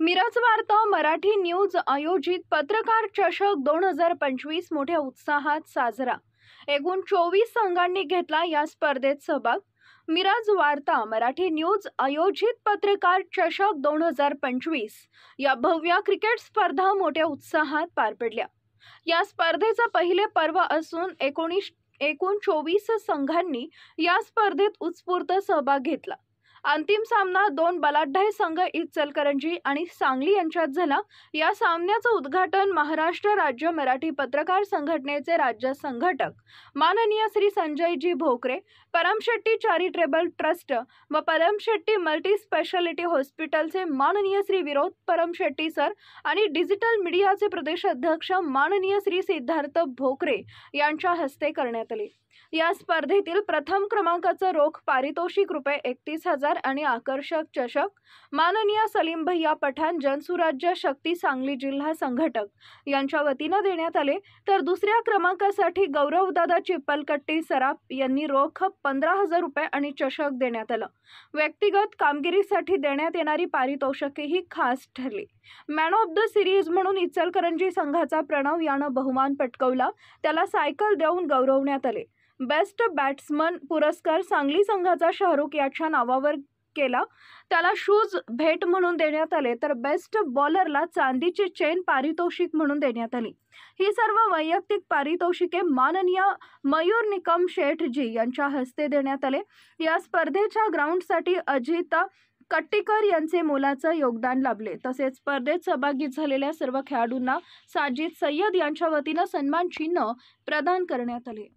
मिरज वार्ता मराठी न्यूज आयोजित पत्रकार चषक 2025 मोठ्या उत्साहात साजरा। एकूण 24 संघांनी घेतला या स्पर्धेत सहभाग। मिरज वार्ता मराठी न्यूज आयोजित पत्रकार चषक 2025 या भव्य क्रिकेट स्पर्धा मोठ्या उत्साहात पार पडल्या। या स्पर्धेचे पहिले पर्व असून एकूण 24 संघांनी या स्पर्धेत उत्स्फूर्त सहभाग घेतला। अंतिम सामना दोन बलाढ्य संघ इचलकरंजी आणि सांगली यांच्यात झाला। या सामन्याचं उद्घाटन महाराष्ट्र राज्य मराठी पत्रकार संघटनेचे राज्य संघटक माननीय श्री संजयजी भोकरे, परमशेट्टी चॅरिटेबल ट्रस्ट व परमशेट्टी मल्टी स्पेशालिटी हॉस्पिटलचे माननीय श्री विनोद परमशेट्टी सर आणि डिजिटल मीडियाचे प्रदेश अध्यक्ष माननीय श्री सिद्धार्थ भोकरे यांच्या हस्ते करण्यात आले। या स्पर्धेतील प्रथम क्रमांकाचं रोख पारितोषिक ₹31,000 आणि आकर्षक चषक माननीय सलीम भैया पठाण जनसुराज्य शक्ती सांगली जिल्हा संघटक यांच्या वतीने देण्यात आले। तर दुसऱ्या क्रमांकासाठी गौरवदादा चिप्पलकट्टी सराफ यांनी रोख ₹15,000 आणि चषक देण्यात आलं। व्यक्तिगत कामगिरीसाठी देण्यात येणारी पारितोषिकेही खास ठरली। मॅन ऑफ द सिरीज म्हणून इचलकरंजी संघाचा प्रणव यानं बहुमान पटकावला, त्याला सायकल देऊन गौरवण्यात आले। बेस्ट बॅट्समन पुरस्कार सांगली संघाचा शाहरुख याच्या नावावर केला, त्याला शूज भेट म्हणून देण्यात आले। तर बेस्ट बॉलरला चांदीची चेन पारितोषिक म्हणून देण्यात आली। ही सर्व वैयक्तिक पारितोषिके माननीय मयूर निकम शेठजी यांच्या हस्ते देण्यात आले। या स्पर्धेच्या ग्राउंडसाठी अजिता कट्टीकर यांचे मोलाचं योगदान लाभले। तसेच स्पर्धेत सहभागी झालेल्या सर्व खेळाडूंना साजिद सय्यद यांच्या वतीने सन्मान चिन्ह प्रदान करण्यात आले।